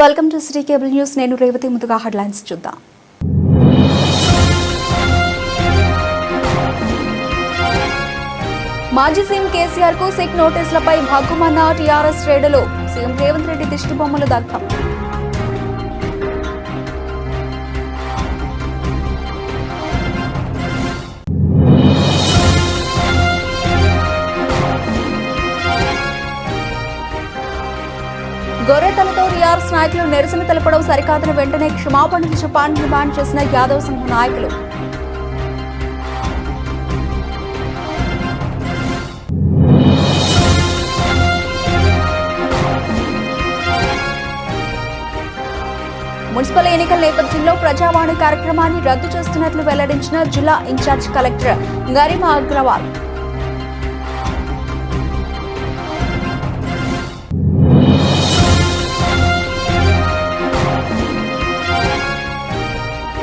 Welcome to city cable news. నేను రేవతి. ముందుగా headlines చూద్దాం. మాజీ సీఎం కేసీఆర్ కు సిక్ నోటీసులపై భగ్గుమన్న టీఆర్ఎస్ శ్రేణులు. సీఎం రేవంత్ రెడ్డి దిష్టిబొమ్మలు దగ్ధం. గొర్రెతలతో టీఆర్ఎస్ నాయకులు నిరసన తెలపడం సరికాదని వెంటనే క్షమాపణలు చెప్పాలని డిమాండ్ చేసిన యాదవ్ సంఘ నాయకులు. మున్సిపల్ ఎన్నికల నేపథ్యంలో ప్రజావాణి కార్యక్రమాన్ని రద్దు చేస్తున్నట్లు వెల్లడించిన జిల్లా ఇన్ఛార్జ్ కలెక్టర్ గరిమా అగ్రవాల్.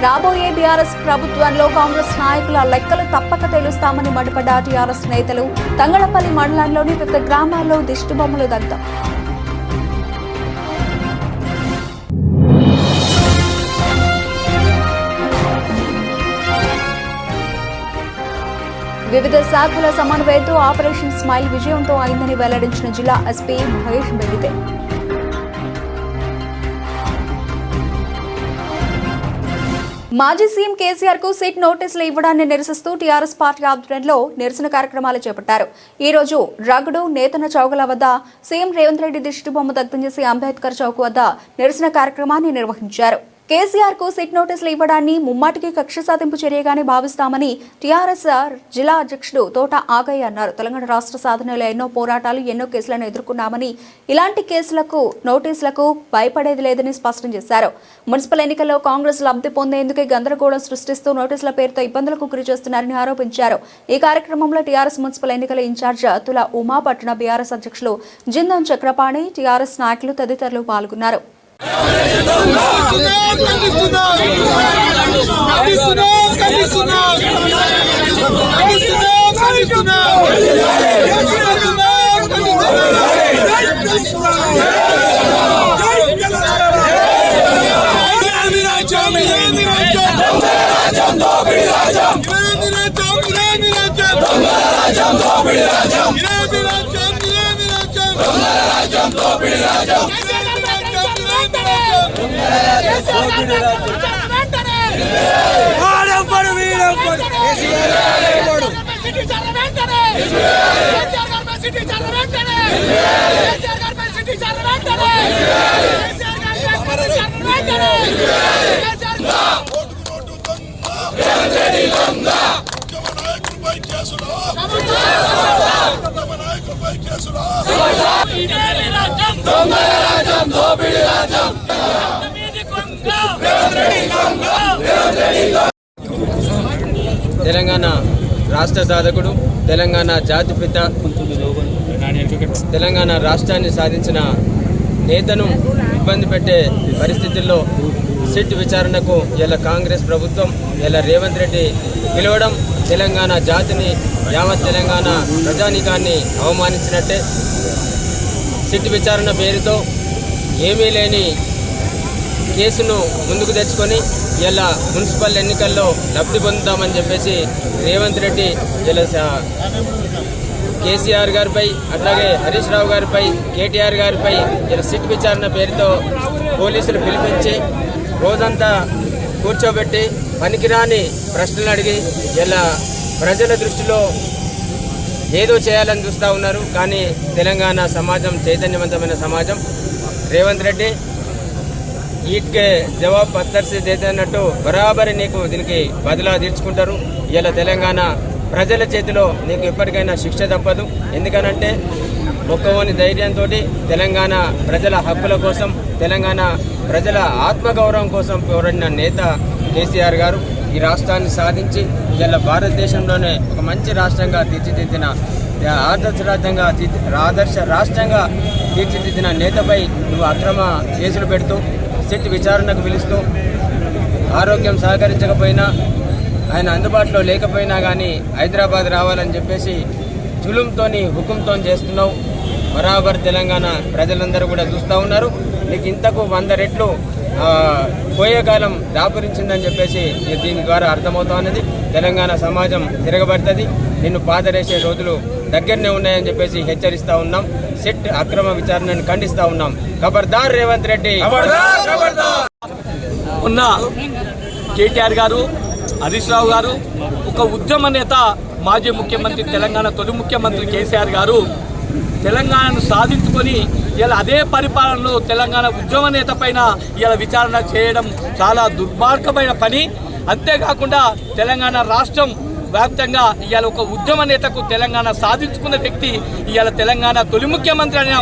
రాబోయే బీఆర్ఎస్ ప్రభుత్వంలో కాంగ్రెస్ నాయకుల లెక్కలు తప్పక తెలుస్తామని మండిపడ్డ టీఆర్ఎస్ నేతలు. తంగళపల్లి మండలంలోని వివిధ గ్రామాల్లో దిష్టిబొమ్మలు దగ్ధం. వివిధ శాఖల సమన్వయంతో ఆపరేషన్ స్మైల్ విజయంతో అయిందని వెల్లడించిన జిల్లా ఎస్పీ మహేష్ బెగితే. మాజీ సీఎం కేసీఆర్ కు సిట్ నోటీసులు ఇవ్వడాన్ని నిరసిస్తూ టీఆర్ఎస్ పార్టీ ఆధ్వర్యంలో నిరసన కార్యక్రమాలు చేపట్టారు. ఈ రోజు రగడు నేతన చౌకల వద్ద సీఎం రేవంత్ రెడ్డి దిష్టిబొమ్మ దగ్ధం చేసి అంబేద్కర్ చౌక్ వద్ద నిరసన కార్యక్రమాన్ని నిర్వహించారు. కేసీఆర్ కు సిట్ నోటీసులు ఇవ్వడాన్ని ముమ్మాటికి కక్ష సాధింపు చర్యగానే భావిస్తామని టీఆర్ఎస్ జిల్లా అధ్యక్షుడు తోట ఆగయ్య అన్నారు. తెలంగాణ రాష్ట్ర సాధనలో ఎన్నో పోరాటాలు, ఎన్నో కేసులను ఎదుర్కొన్నామని, ఇలాంటి కేసులకు నోటీసులకు భయపడేది లేదని స్పష్టం చేశారు. మున్సిపల్ ఎన్నికల్లో కాంగ్రెస్ లబ్ధి పొందేందుకే గందరగోళం సృష్టిస్తూ నోటీసుల పేరుతో ఇబ్బందులకు గురి చేస్తున్నారని ఆరోపించారు. ఈ కార్యక్రమంలో టీఆర్ఎస్ మున్సిపల్ ఎన్నికల ఇన్ఛార్జ్ తుల ఉమా, పట్టణ బీఆర్ఎస్ అధ్యక్షులు జిందం చక్రపాణి, టీఆర్ఎస్ నాయకులు తదితరులు పాల్గొన్నారు. తెలంగాణ రాష్ట్ర సాధకుడు, తెలంగాణ జాతిపిత, తెలంగాణ రాష్ట్రాన్ని సాధించిన నేతను ఇబ్బంది పెట్టే పరిస్థితుల్లో సిట్ విచారణకు ఇలా కాంగ్రెస్ ప్రభుత్వం, ఇలా రేవంత్ రెడ్డి పిలవడం తెలంగాణ జాతిని, యావత్ తెలంగాణ ప్రజానీకాన్ని అవమానించినట్టే. సిట్ విచారణ పేరుతో ఏమీ లేని కేసును ముందుకు తెచ్చుకొని ఇలా మున్సిపల్ ఎన్నికల్లో లబ్ధి పొందుతామని చెప్పేసి రేవంత్ రెడ్డి ఇలా కేసీఆర్ గారిపై, అట్లాగే హరీష్ రావు గారిపై, కేటీఆర్ గారిపై ఇలా సిట్ విచారణ పేరుతో పోలీసులు పిలిపించి రోజంతా కూర్చోబెట్టి పనికిరాని ప్రశ్నలు అడిగి ఇలా ప్రజల దృష్టిలో ఏదో చేయాలని చూస్తూ ఉన్నారు. కానీ తెలంగాణ సమాజం చైతన్యవంతమైన సమాజం. రేవంత్ రెడ్డి ఈట్కే జవాబు పత్తర్ సే దేతే అన్నట్టు బరాబరి నీకు దీనికి బదులా తీర్చుకుంటారు. ఇలా తెలంగాణ ప్రజల చేతిలో నీకు ఎప్పటికైనా శిక్ష తప్పదు. ఎందుకనంటే మొక్కవోని ధైర్యంతో తెలంగాణ ప్రజల హక్కుల కోసం, తెలంగాణ ప్రజల ఆత్మగౌరవం కోసం పోరాడిన నేత కేసీఆర్ గారు ఈ రాష్ట్రాన్ని సాధించి ఇలా భారతదేశంలోనే ఒక మంచి రాష్ట్రంగా తీర్చిదిద్దిన, ఆదర్శ రాష్ట్రంగా తీర్చిదిద్దిన నేతపై నువ్వు అక్రమ కేసులు పెడుతూ సిట్ విచారణకు పిలుస్తూ ఆరోగ్యం సహకరించకపోయినా, ఆయన అందుబాటులో లేకపోయినా కానీ హైదరాబాద్ రావాలని చెప్పేసి జులుంతోని హుకుంతో చేస్తున్నావు. బరాబర్ తెలంగాణ ప్రజలందరూ కూడా చూస్తూ ఉన్నారు. నీకు ఇంతకు 100 రెట్లు పోయే కాలం దాపురించిందని చెప్పేసి దీని ద్వారా అర్థమవుతా ఉన్నది. తెలంగాణ సమాజం తిరగబడుతుంది, నిన్ను పాదరేసే రోజులు దగ్గరనే ఉన్నాయని చెప్పేసి హెచ్చరిస్తూ ఉన్నాం. సిట్ అక్రమ విచారణను ఖండిస్తూ ఉన్నాం. ఖబర్దార్ రేవంత్ రెడ్డి. ఉన్న కేటీఆర్ గారు, హరీష్ రావు గారు, ఒక ఉద్యమ నేత, మాజీ ముఖ్యమంత్రి, తెలంగాణ తొలి ముఖ్యమంత్రి కేసీఆర్ గారు తెలంగాణను సాధించుకొని ఇలా అదే పరిపాలనలో తెలంగాణ ఉద్యమ నేత పైన ఇలా విచారణ చేయడం చాలా దుర్మార్గమైన పని. అంతేకాకుండా తెలంగాణ రాష్ట్రం వ్యాప్తంగా ఇవాళ ఒక ఉద్యమ నేతకు తెలంగాణ సాధించుకున్న వ్యక్తి ఇవాళ తెలంగాణ తొలి ముఖ్యమంత్రి అయిన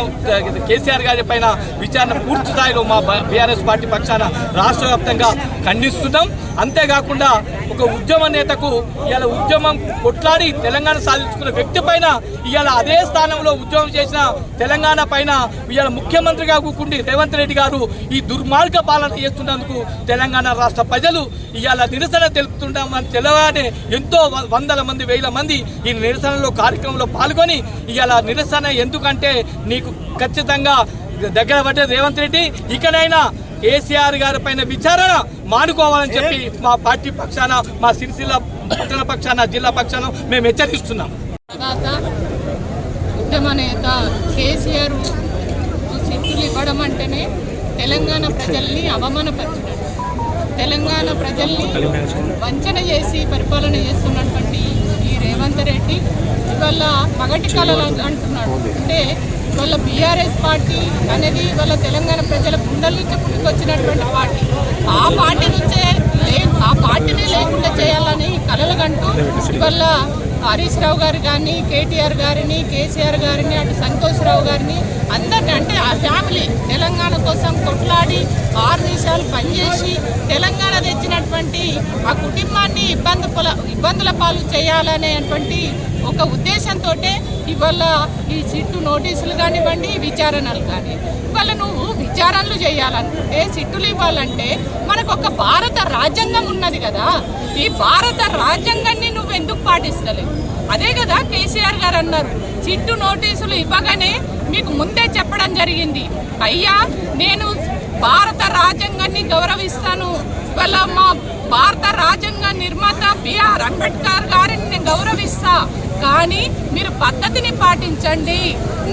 కేసీఆర్ గారి పైన విచారణ పూర్తి స్థాయిలో మా బీఆర్ఎస్ పార్టీ పక్షాన రాష్ట్ర వ్యాప్తంగా ఖండిస్తున్నాం. అంతేకాకుండా ఒక ఉద్యమ నేతకు ఇవాళ ఉద్యమం కొట్లాడి తెలంగాణ సాధించుకున్న వ్యక్తి పైన ఇవాళ అదే స్థానంలో ఉద్యమం చేసిన తెలంగాణ పైన ఇవాళ ముఖ్యమంత్రిగా కూకుండి రేవంత్ రెడ్డి గారు ఈ దుర్మార్గ పాలన చేస్తున్నందుకు తెలంగాణ రాష్ట్ర ప్రజలు ఇవాళ నిరసన తెలుపుతుంటామని తెలవానే ఎంతో వందల మంది, వేల మంది ఈ నిరసనలో కార్యక్రమంలో పాల్గొని ఇవాళ నిరసన ఎందుకంటే నీకు ఖచ్చితంగా దగ్గర పడ్డే రేవంత్ రెడ్డి ఇకనైనా కేసీఆర్ గారి పైన విచారణ మానుకోవాలని చెప్పి మా పార్టీ పక్షాన, మా సిరిసిల్ల పట్టణ పక్షాన, జిల్లా పక్షాన మేము హెచ్చరిస్తున్నాం. ఉద్యమ నేత కేసీఆర్ సిట్టులు ఇవ్వడం అంటేనే తెలంగాణ ప్రజల్ని అవమానపరచడం, తెలంగాణ ప్రజల్ని వంచన చేసి పరిపాలన చేస్తున్నటువంటి ఈ రేవంత్ రెడ్డి ఇవాళ పగటి కళలు అంటున్నాడు. అంటే ఇవాళ బీఆర్ఎస్ పార్టీ అనేది ఇవాళ తెలంగాణ ప్రజల గుండెల నుంచి పుట్టుకొచ్చినటువంటి పార్టీ. ఆ పార్టీ నుంచే ఆ పార్టీని లేకుండా చేయాలని కలలు కంటూ ఇవాళ హరీష్ రావు గారు కానీ, కేటీఆర్ గారిని, కేసీఆర్ గారిని, అటు సంతోష్ రావు గారిని అందరినీ, అంటే ఆ ఫ్యామిలీ తెలంగాణ కోసం కొట్లాడి 6 నిమిషాలు పనిచేసి తెలంగాణ తెచ్చినటువంటి ఆ కుటుంబాన్ని ఇబ్బందుల పాలు చేయాలనేటువంటి ఒక ఉద్దేశంతో ఇవాళ ఈ సిట్టు నోటీసులు కానివ్వండి, విచారణలు కానీ, ఇవాళ నువ్వు విచారణలు చేయాలనుకుంటే, సిట్టులు ఇవ్వాలంటే మనకు ఒక భారత రాజ్యాంగం ఉన్నది కదా. ఈ భారత రాజ్యాంగాన్ని నువ్వు ఎందుకు పాటిస్తలేవు? అదే కదా కేసీఆర్ గారు అన్నారు, సిట్టు నోటీసులు ఇవ్వగానే మీకు ముందే చెప్పడం జరిగింది, అయ్యా నేను భారత రాజ్యాంగాన్ని గౌరవిస్తాను, ఇవాళ మా భారత రాజ్యాంగ నిర్మాత బిఆర్ అంబేద్కర్ గారిని నేను గౌరవిస్తా, కానీ మీరు పద్ధతిని పాటించండి.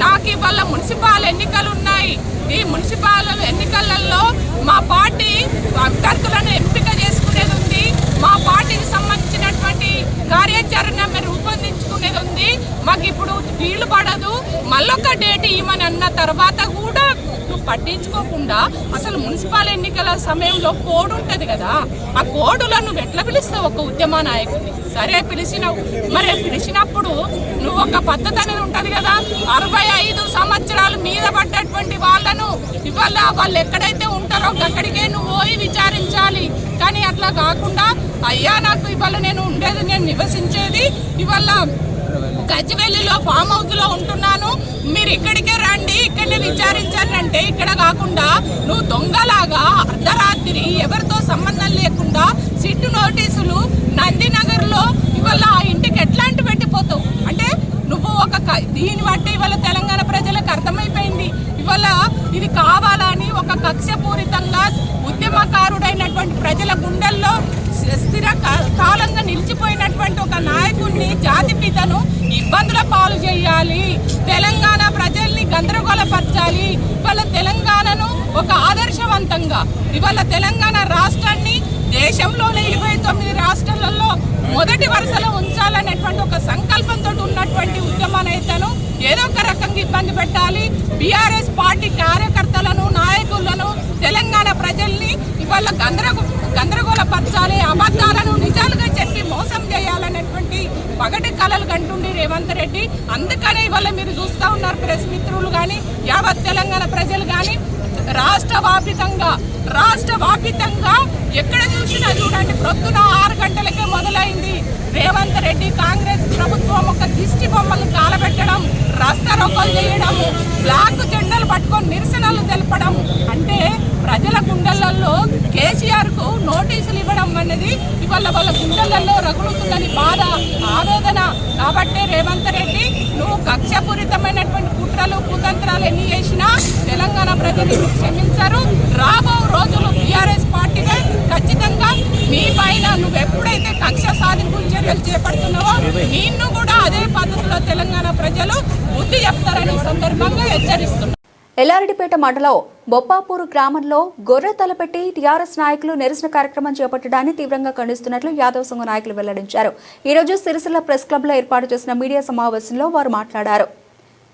నాకు ఇవాళ మున్సిపల్ ఎన్నికలు ఉన్నాయి. ఈ మున్సిపల్ ఎన్నికలలో మా పార్టీ అభ్యర్థులను ఎంపిక చేసుకునేది ఉంది. మా పార్టీకి సంబంధించినటువంటి కార్యాచరణ మీరు రూపొందించుకునేది ఉంది. మాకు ఇప్పుడు వీలు పడదు, మళ్ళొక డేట్ ఇవ్వమని అన్న తర్వాత కూడా నువ్వు పట్టించుకోకుండా అసలు మున్సిపల్ ఎన్నికల సమయంలో కోడ్ ఉంటుంది కదా, ఆ కోడులో నువ్వు ఎట్లా పిలుస్తావు ఒక ఉద్యమ నాయకుడిని? సరే పిలిచినావు, మరి పిలిచినప్పుడు నువ్వు ఒక పద్ధతి అనేది ఉంటుంది కదా. 65 సంవత్సరాలు మీద పడ్డటువంటి వాళ్ళను ఇవాళ వాళ్ళు ఎక్కడైతే ఉంటారో అక్కడికే నువ్వు పోయి విచారించాలి. కానీ అట్లా కాకుండా అయ్యా నాకు ఇవాళ నేను ఉండేది, నేను నివసించేది ఇవాళ గజ్వేలిలో ఫామ్ హౌస్ లో ఉంటున్నాను, మీరు ఇక్కడికే రండి, ఇక్కడనే విచారించండి అంటే ఇక్కడ కాకుండా నువ్వు దొంగలాగా అర్ధరాత్రి ఎవరితో సంబంధం లేకుండా సిట్టు నోటీసులు నందినగర్ లో ఇవాళ ఆ ఇంటికి ఎట్లాంటి పెట్టిపోతావు? అంటే నువ్వు దీన్ని బట్టి ఇవాళ తెలంగాణ ప్రజలకు అర్థమైపోయింది, ఇవాళ ఇది కావాలని ఒక కక్షపూరితంగా ఉద్యమకారుడైనటువంటి ప్రజల గుండెల్లో స్థిర కాలంగా నిలిచిపోయినటువంటి ఒక నాయకుడిని, జాతిపితను ఇబ్బందుల పాలు చేయాలి, తెలంగాణ ప్రజల్ని గందరగోళపరచాలి. ఇవాళ తెలంగాణను ఒక ఆదర్శవంతంగా, ఇవాళ తెలంగాణ రాష్ట్రాన్ని దేశంలోనే 29 రాష్ట్రాలలో మొదటి వరుసలో ఉంచాలనేటువంటి ఒక సంకల్పంతో ఉన్నటువంటి ఉద్యమ నేతను ఏదో ఒక రకంగా ఇబ్బంది పెట్టాలి. బీఆర్ఎస్ పార్టీ కార్యకర్తలను, నాయకులను, తెలంగాణ ప్రజల్ని ఇవాళ గందరగోళపరచాలి, అబద్ధాలను నిజాలుగా చెప్పి మోసం చేయాలనేటువంటి పగటి కళలు కంటుండి రేవంత్ రెడ్డి. అందుకనే ఇవాళ మీరు చూస్తూ ఉన్నారు, ప్రెస్ మిత్రులు కానీ, యావత్ తెలంగాణ ప్రజలు కానీ రాష్ట్ర వ్యాపితంగా ఎక్కడ చూసినా చూడండి, ప్రొద్దున 6 గంటలకే మొదలైంది రేవంత్ రెడ్డి కాంగ్రెస్ ప్రభుత్వం ఒక దిష్టి బొమ్మలు కాలబెట్టడం, రస్తారోకోలు చేయడం, బ్లాక్ జెండాలు పట్టుకొని నిరసనలు తెలపడం. అంటే ప్రజల గుండెలలో కేసీఆర్ కు నోటీసులు ఇవ్వడం అనేది ఇవాళ వాళ్ళ గుండెలలో రగులుతుందని బాధ, ఆవేదన. కాబట్టి రేవంత్ రెడ్డి నువ్వు కక్షపూరితమైనటువంటి కుట్ర కుట్రలు కుతంత్రాలు ఎన్ని చేసినా తెలంగాణ ప్రజలు క్షమించరు. రాబో రోజులు టీఆర్ఎస్ పార్టీగా ఖచ్చితంగా మీ పైన నువ్వు ఎప్పుడైతే కక్ష సాధింపు చర్యలు చేపడుతున్నావో నిన్ను కూడా అదే పద్ధతిలో తెలంగాణ ప్రజలు బుద్ధి చెప్తారని సందర్భంగా హెచ్చరిస్తున్నారు. ఎల్లారెడ్డిపేట మండలం బొప్పాపూరు గ్రామంలో గొర్రె తలపెట్టి టీఆర్ఎస్ నాయకులు నిరసన కార్యక్రమం చేపట్టడాన్ని తీవ్రంగా ఖండిస్తున్నట్లు యాదవ్ సంఘ నాయకులు వెల్లడించారు. ఈ రోజు సిరిసిల్ల ప్రెస్ క్లబ్ లో ఏర్పాటు చేసిన మీడియా సమావేశంలో వారు మాట్లాడారు.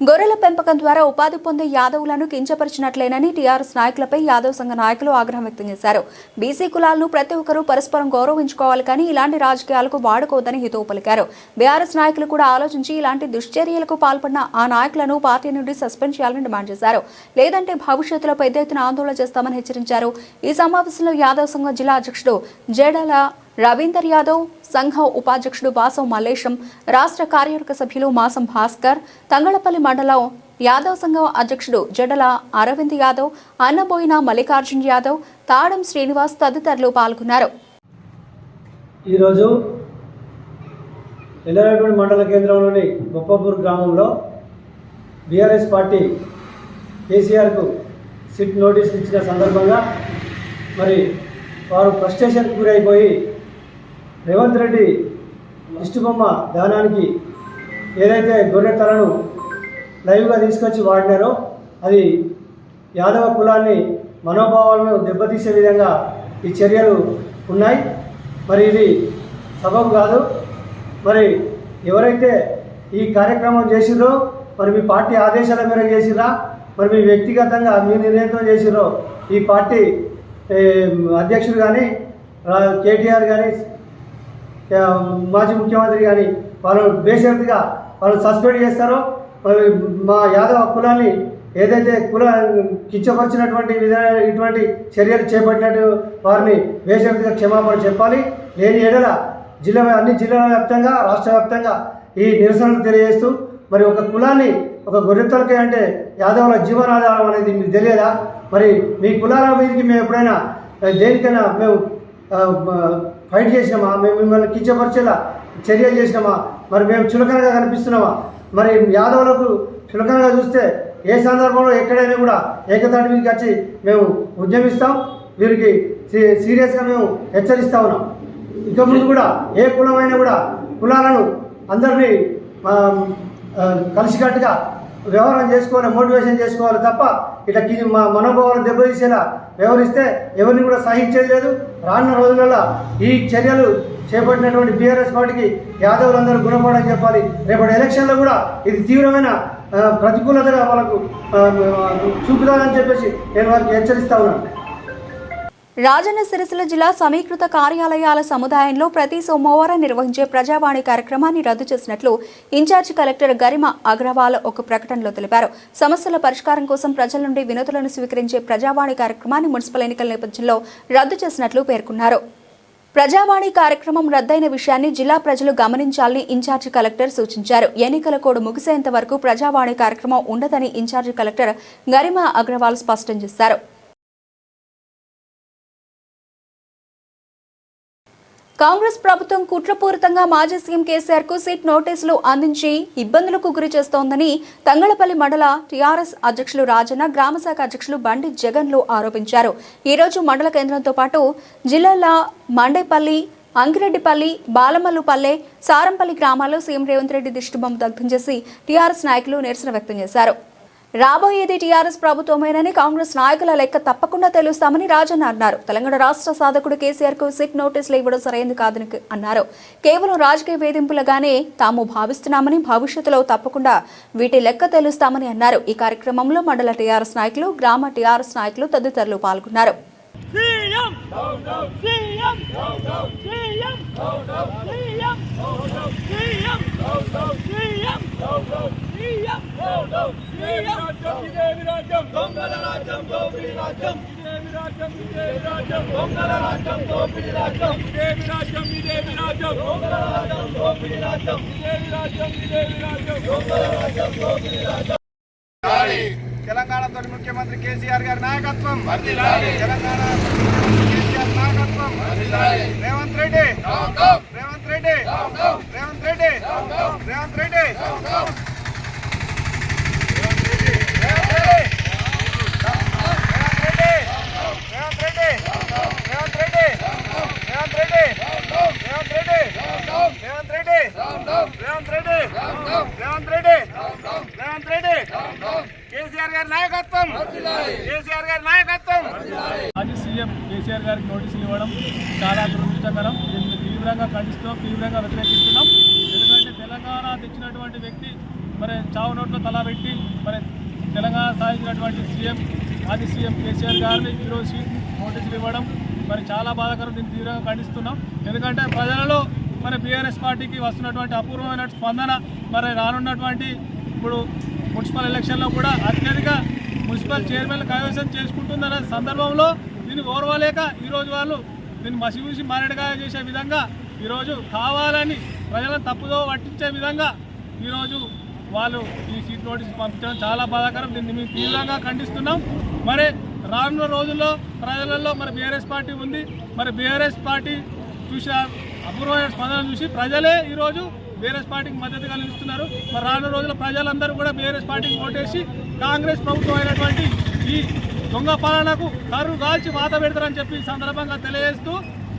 గొర్రెల పెంపకం ద్వారా ఉపాధి పొందే యాదవులను కించపరిచినట్లేనని టీఆర్ఎస్ నాయకులపై యాదవ్ సంఘ నాయకులు ఆగ్రహం వ్యక్తం చేశారు. బీసీ కులాలను ప్రతి ఒక్కరూ పరస్పరం గౌరవించుకోవాలి కానీ ఇలాంటి రాజకీయాలకు వాడుకోవద్దని హితవు పలికారు. బీఆర్ఎస్ నాయకులు కూడా ఆలోచించి ఇలాంటి దుశ్చర్యలకు పాల్పడిన ఆ నాయకులను పార్టీ నుండి సస్పెండ్ చేయాలని డిమాండ్ చేశారు. లేదంటే భవిష్యత్తులో పెద్ద ఎత్తున ఆందోళన చేస్తామని హెచ్చరించారు. ఈ సమావేశంలో యాదవ్ సంఘ జిల్లా అధ్యక్షుడు జేడల రవీందర్ యాదవ్, సంఘం ఉపాధ్యక్షుడు వాసం మల్లేశం, రాష్ట్ర కార్యవర్గ సభ్యులు మాసం భాస్కర్, తంగళపల్లి మండలం యాదవ్ సంఘం అధ్యక్షుడు జడల అరవింద్ యాదవ్, అన్నబోయిన మల్లికార్జున్ యాదవ్, తాడం శ్రీనివాస్ తదితరులు పాల్గొన్నారు. ఈరోజు ఎల్లారెడ్డిపేట మండల కేంద్రంలోని బొప్పాపూర్ గ్రామంలో బీఆర్ఎస్ పార్టీ కేసీఆర్కు సిట్ నోటీసులు ఇచ్చిన సందర్భంగా మరి వారు ఫ్రస్ట్రేషన్కి గురైపోయి రేవంత్ రెడ్డి దిష్టిబొమ్మ దానానికి ఏదైతే గొర్రె తలను లైవ్గా తీసుకొచ్చి వాడినారో అది యాదవ కులాన్ని మనోభావాలను దెబ్బతీసే విధంగా ఈ చర్యలు ఉన్నాయి. మరి ఇది సబబు కాదు. మరి ఎవరైతే ఈ కార్యక్రమం చేసిరో మరి మీ పార్టీ ఆదేశాల మేరకు చేసిరా మరి మీ వ్యక్తిగతంగా మీ నిర్ణయంతో చేసిరో ఈ పార్టీ అధ్యక్షుడు కానీ కేటీఆర్ కానీ మాజీ ముఖ్యమంత్రి కానీ వాళ్ళు బేషరతుగా వాళ్ళు సస్పెండ్ చేస్తారో మరి మా యాదవ కులాన్ని ఏదైతే కుల కించపరిచినటువంటి ఇటువంటి చర్యలు చేపట్టినట్టు వారిని బేషరతుగా క్షమాపణ చెప్పాలి. లేని ఎడల అన్ని జిల్లాల వ్యాప్తంగా రాష్ట్ర వ్యాప్తంగా ఈ నిరసనలు తెలియజేస్తూ మరి ఒక కులాన్ని ఒక గొర్రెతలకే అంటే యాదవుల జీవనాధారం అనేది మీకు తెలియదా? మరి మీ కులాల మీదకి మేము ఎప్పుడైనా దేనికైనా మేము ఫైట్ చేసినామా? మేము మిమ్మల్ని కించపరిచేలా చర్యలు చేసినామా? మరి మేము చులకనగా కనిపిస్తున్నామా? మరి యాదవులకు చులకనగా చూస్తే ఏ సందర్భంలో ఎక్కడైనా కూడా ఏకతాటి మీదకి వచ్చి మేము ఉద్యమిస్తాం. వీరికి సీరియస్గా మేము హెచ్చరిస్తూ ఉన్నాం. ఇక ముందు కూడా ఏ కులమైనా కూడా కులాలను అందరినీ కలిసికట్టుగా వ్యవహారం చేసుకోవాలి, మోటివేషన్ చేసుకోవాలి తప్ప ఇట్లా మా మనోభావాలు దెబ్బతీసేలా వ్యవహరిస్తే ఎవరిని కూడా సహించేది లేదు. రానున్న రోజులలో ఈ చర్యలు చేపట్టినటువంటి బీఆర్ఎస్ పార్టీకి యాదవులందరూ గుణపడని చెప్పాలి. రేపటి ఎలక్షన్లో కూడా ఇది తీవ్రమైన ప్రతికూలతగా వాళ్ళకు చూపుతారని చెప్పేసి నేను వారికి హెచ్చరిస్తా ఉన్నాను. రాజన్న సిరిసిల్ల జిల్లా సమీకృత కార్యాలయాల సముదాయంలో ప్రతి సోమవారం నిర్వహించే ప్రజావాణి కార్యక్రమాన్ని రద్దు చేసినట్లు ఇన్ఛార్జి కలెక్టర్ గరిమ అగ్రవాల్ ఒక ప్రకటనలో తెలిపారు. సమస్యల పరిష్కారం కోసం ప్రజల నుండి వినతులను స్వీకరించే ప్రజావాణి కార్యక్రమాన్ని మున్సిపల్ ఎన్నికల నేపథ్యంలో రద్దు చేసినట్లు పేర్కొన్నారు. ప్రజావాణి కార్యక్రమం రద్దయిన విషయాన్ని జిల్లా ప్రజలు గమనించాలని ఇన్ఛార్జి కలెక్టర్ సూచించారు. ఎన్నికల కోడ్ ముగిసేంత వరకు ప్రజావాణి కార్యక్రమం ఉండదని ఇన్ఛార్జి కలెక్టర్ గరిమ అగ్రవాల్ స్పష్టం చేశారు. కాంగ్రెస్ ప్రభుత్వం కుట్రపూరితంగా మాజీ సీఎం కేసీఆర్ కు సిట్ నోటీసులు అందించి ఇబ్బందులకు గురి చేస్తోందని తంగళపల్లి మండల టీఆర్ఎస్ అధ్యక్షులు రాజన్న, గ్రామశాఖ అధ్యక్షులు బండి జగన్లు ఆరోపించారు. ఈ రోజు మండల కేంద్రంతో పాటు జిల్లాల మండేపల్లి, అంకిరెడ్డిపల్లి, బాలమల్లుపల్లె, సారంపల్లి గ్రామాల్లో సీఎం రేవంత్ రెడ్డి దిష్టిబొమ్మ దగ్ధం చేసి టీఆర్ఎస్ నాయకులు నిరసన వ్యక్తం చేశారు. రాబోయేది టీఆర్ఎస్ ప్రభుత్వమేనని కాంగ్రెస్ నాయకుల లెక్క తప్పకుండా తెలుస్తామని రాజన్న అన్నారు. తెలంగాణ రాష్ట్ర సాధకుడు కేసీఆర్ కు సిట్ నోటీసులు ఇవ్వడం సరైనది కాదని అన్నారు. కేవలం రాజకీయ వేధింపులుగానే తాము భావిస్తున్నామని, భవిష్యత్తులో తప్పకుండా వీటి లెక్క తెలుస్తామని అన్నారు. ఈ కార్యక్రమంలో మండల టీఆర్ఎస్ నాయకులు, గ్రామ టీఆర్ఎస్ నాయకులు తదితరులు పాల్గొన్నారు. తెలంగాణ తొలి ముఖ్యమంత్రి కేసీఆర్ గారి నాయకత్వం, తెలంగాణ కేసీఆర్ నాయకత్వం, రేవంత్ రెడ్డి, రేవంత్ రెడ్డి, రేవంత్ రెడ్డి, రేవంత్ రెడ్డి, రేవంత్ రెడ్డి. నాయకత్వం, కేసీఆర్ గారి నాయకత్వం. మాజీ సీఎం కేసీఆర్ గారికి నోటీసులు ఇవ్వడం చాలా దురదృష్టకరం. దీన్ని తీవ్రంగా ఖండిస్తున్నాం, తీవ్రంగా వ్యతిరేకిస్తున్నాం. ఎందుకంటే తెలంగాణ తెచ్చినటువంటి వ్యక్తి మరి చావు నోట్లో తల పెట్టి మరి తెలంగాణ సాధించినటువంటి మాజీ సీఎం కేసీఆర్ గారిని ఈరోజు నోటీసులు ఇవ్వడం మరి చాలా బాధాకరం. దీన్ని తీవ్రంగా ఖండిస్తున్నాం. ఎందుకంటే ప్రజలలో మరి బీఆర్ఎస్ పార్టీకి వస్తున్నటువంటి అపూర్వమైన స్పందన మరి రానున్నటువంటి ఇప్పుడు మున్సిపల్ ఎలక్షన్లో కూడా అత్యధిక మున్సిపల్ చైర్మన్ కైవసం చేసుకుంటుందన్న సందర్భంలో దీన్ని ఓర్వలేక ఈరోజు వాళ్ళు దీన్ని మసిమూసి మారేడుగా చేసే విధంగా ఈరోజు కావాలని ప్రజలను తప్పుదో పట్టించే విధంగా ఈరోజు వాళ్ళు ఈ సీట్ నోటీసు పంపించడం చాలా బాధాకరం. దీన్ని మేము తీవ్రంగా ఖండిస్తున్నాం. మరి రానున్న రోజుల్లో ప్రజలలో మరి బీఆర్ఎస్ పార్టీ ఉంది. మరి బీఆర్ఎస్ పార్టీ చూసే అపూర్వమైన స్పందన చూసి ప్రజలే ఈరోజు బీఆర్ఎస్ పార్టీకి మద్దతుగా నిలుస్తున్నారు. మరి రానున్న రోజుల్లో ప్రజలందరూ కూడా బీఆర్ఎస్ పార్టీకి ఓటేసి కాంగ్రెస్ ప్రభుత్వం అయినటువంటి ఈ దొంగ పాలనకు కర్రు కాల్చి వాత పెడతారని చెప్పి ఈ సందర్భంగా తెలియజేస్తూ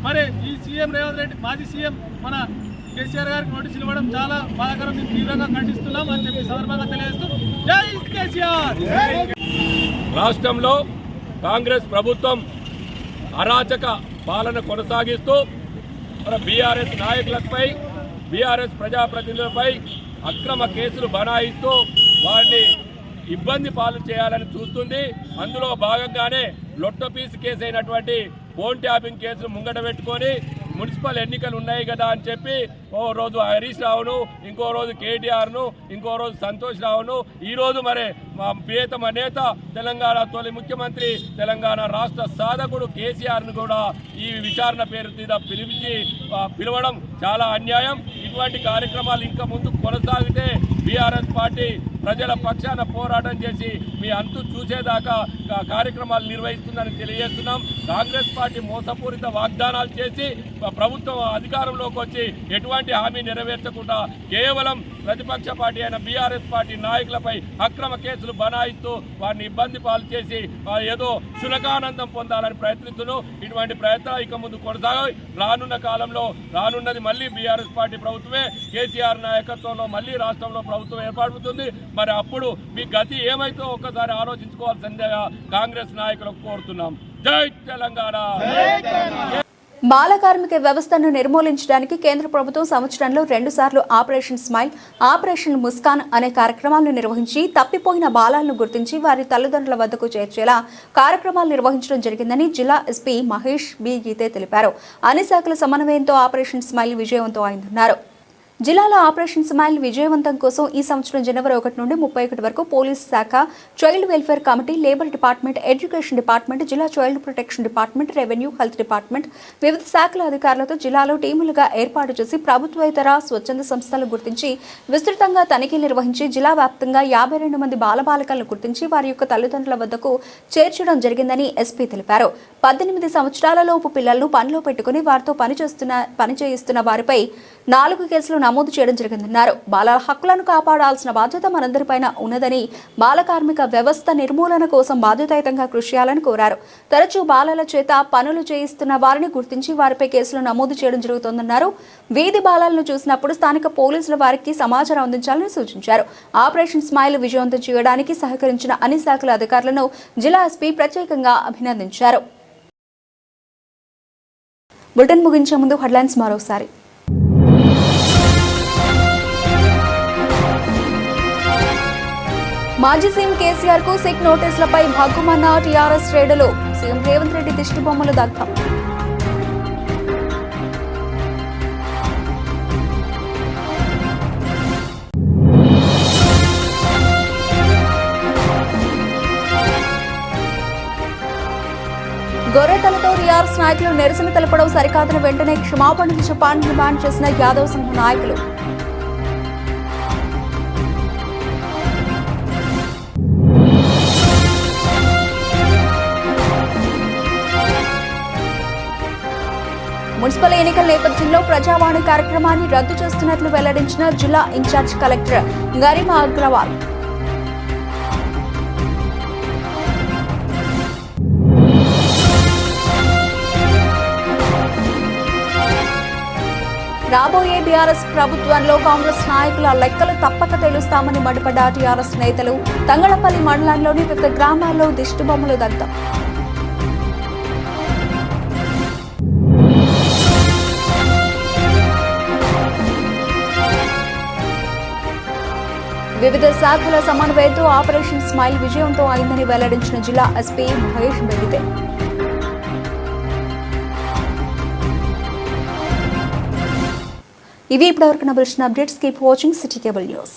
మరి ఈ సీఎం రేవంత్ రెడ్డి మాజీ సీఎం మన కేసీఆర్ గారికి నోటీసులు ఇవ్వడం చాలా బాధాకరం. మేము తీవ్రంగా ఖండిస్తున్నాం అని చెప్పి సందర్భంగా తెలియజేస్తూ జై కేసీఆర్. రాష్ట్రంలో కాంగ్రెస్ ప్రభుత్వం అరాచక పాలన కొనసాగిస్తూ మన బీఆర్ఎస్ నాయకులపై బీఆర్ఎస్ ప్రజాప్రతినిధులపై అక్రమ కేసులు బనాయిస్తూ వారిని ఇబ్బంది పాలు చేయాలని చూస్తుంది. అందులో భాగంగానే లొట్టపీసు కేసు అయినటువంటి ఫోన్ ట్యాపింగ్ కేసును ముంగట పెట్టుకొని మున్సిపల్ ఎన్నికలు ఉన్నాయి కదా అని చెప్పి ఓ రోజు హరీష్ రావును, ఇంకో రోజు కేటీఆర్ను, ఇంకో రోజు సంతోష్ రావును, ఈరోజు మరి మా ప్రియతమ నేత తెలంగాణ తొలి ముఖ్యమంత్రి తెలంగాణ రాష్ట్ర సాధకుడు కేసీఆర్ను కూడా ఈ విచారణ పేరు మీద పిలవడం చాలా అన్యాయం. ఇటువంటి కార్యక్రమాలు ఇంకా ముందు కొనసాగితే బీఆర్ఎస్ పార్టీ ప్రజల పక్షాన పోరాటం చేసి మీ అంతు చూసేదాకా కార్యక్రమాలు నిర్వహిస్తుందని తెలియజేస్తున్నాం. కాంగ్రెస్ పార్టీ మోసపూరిత వాగ్దానాలు చేసి ప్రభుత్వం అధికారంలోకి వచ్చి ఎటువంటి హామీ నెరవేర్చకుండా కేవలం ప్రతిపక్ష పార్టీ అయిన బీఆర్ఎస్ పార్టీ నాయకులపై అక్రమ కేసులు బనాయిస్తూ వారిని ఇబ్బంది పాలు చేసి ఏదో శునకానందం పొందాలని ప్రయత్నిస్తున్నాం. ఇటువంటి ప్రయత్నాలు ఇక ముందు కొనసాగాయి. రానున్న కాలంలో రానున్నది మళ్ళీ బీఆర్ఎస్ పార్టీ ప్రభుత్వమే. కేసీఆర్ నాయకత్వంలో మళ్ళీ రాష్ట్రంలో ప్రభుత్వం ఏర్పడుతుంది. మరి అప్పుడు మీ గతి ఏమైతే ఒక్కసారి ఆలోచించుకోవాల్సిందిగా కాంగ్రెస్ నాయకులకు కోరుతున్నాం. జై తెలంగాణ. బాల కార్మిక వ్యవస్థను నిర్మూలించడానికి కేంద్ర ప్రభుత్వం సంవత్సరంలో 2 సార్లు ఆపరేషన్ స్మైల్, ఆపరేషన్ ముస్కాన్ అనే కార్యక్రమాలను నిర్వహించి తప్పిపోయిన బాలలను గుర్తించి వారి తల్లిదండ్రుల వద్దకు చేర్చేలా కార్యక్రమాలు నిర్వహించడం జరిగిందని జిల్లా ఎస్పీ మహేష్ బి గీతే తెలిపారు. అన్ని శాఖల సమన్వయంతో ఆపరేషన్ స్మైల్ విజయవంతం అయిందన్నారు. జిల్లాలో ఆపరేషన్ స్మైల్ విజయవంతం కోసం ఈ సంవత్సరం జనవరి 1 నుండి 31 వరకు పోలీస్ శాఖ, child welfare committee, labour department, education department, జిల్లా child protection department, revenue, health department, వివిధ శాఖల అధికారులతో జిల్లాలో టీములుగా ఏర్పాటు చేసి ప్రభుత్వేతర స్వచ్ఛంద సంస్థలు గుర్తించి విస్తృతంగా తనిఖీలు నిర్వహించి జిల్లా వ్యాప్తంగా 52 మంది బాలబాలికలను గుర్తించి వారి యొక్క తల్లిదండ్రుల వద్దకు చేర్చడం జరిగిందని ఎస్పీ తెలిపారు. 18 సంవత్సరాలలోపు పిల్లలను పనిలో పెట్టుకుని వారితో పని చేయిస్తున్న వారిపై 4 కేసులు నమోదు చేయడం జరిగిందన్నారు. బాలల హక్కులను కాపాడాల్సిన బాధ్యత మనందరిపైన ఉన్నదని, బాల కార్మిక వ్యవస్థ నిర్మూలన కోసం బాధ్యతాయుతంగా కృషి చేయాలని కోరారు. తరచూ బాలల చేత పనులు చేయిస్తున్న వారిని గుర్తించి వారిపై కేసులు నమోదు చేయడం జరుగుతోందన్నారు. వీధి బాలలను చూసినప్పుడు స్థానిక పోలీసులు వారికి సమాచారం అందించాలని సూచించారు. ఆపరేషన్ స్మైల్ విజయవంతం చేయడానికి సహకరించిన అన్ని శాఖల అధికారులను జిల్లా ఎస్పీ ప్రత్యేకంగా అభినందించారు. బులెటిన్ ముగించే ముందు హెడ్లైన్స్ మరోసారి. మాజీ సీఎం కేసీఆర్ కు సిక్ నోటీసులపై భగ్గుమన్న టీఆర్ఎస్ శ్రేణులు. సీఎం రేవంత్ రెడ్డి దిష్టిబొమ్మలు దగ్ధం. గొర్రెతలతో టీఆర్ఎస్ నాయకులు నిరసన తెలపడం సరికాదని వెంటనే క్షమాపణలు చెప్పాలని డిమాండ్ చేసిన యాదవ్ సంఘ నాయకులు. మున్సిపల్ ఎన్నికల నేపథ్యంలో ప్రజావాణి కార్యక్రమాన్ని రద్దు చేస్తున్నట్లు వెల్లడించిన జిల్లా ఇన్ఛార్జ్ కలెక్టర్ గరిమా అగ్రవాల్. రాబోయే టీఆర్ఎస్ ప్రభుత్వంలో కాంగ్రెస్ నాయకుల లెక్కలు తప్పక తెలుస్తామని మండిపడ్డ టీఆర్ఎస్ నేతలు తంగళపల్లి మండలంలోని వివిధ గ్రామాల్లో దిష్టిబొమ్మలు దగ్ధం. వివిధ శాఖల సమన్వయంతో ఆపరేషన్ స్మైల్ విజయంతో అయిందని వెల్లడించిన జిల్లా ఎస్పీ మహేష్ బెగితే. ఇవి ఇప్పటివరకు నబిలిసిన updates. Keep watching city cable news.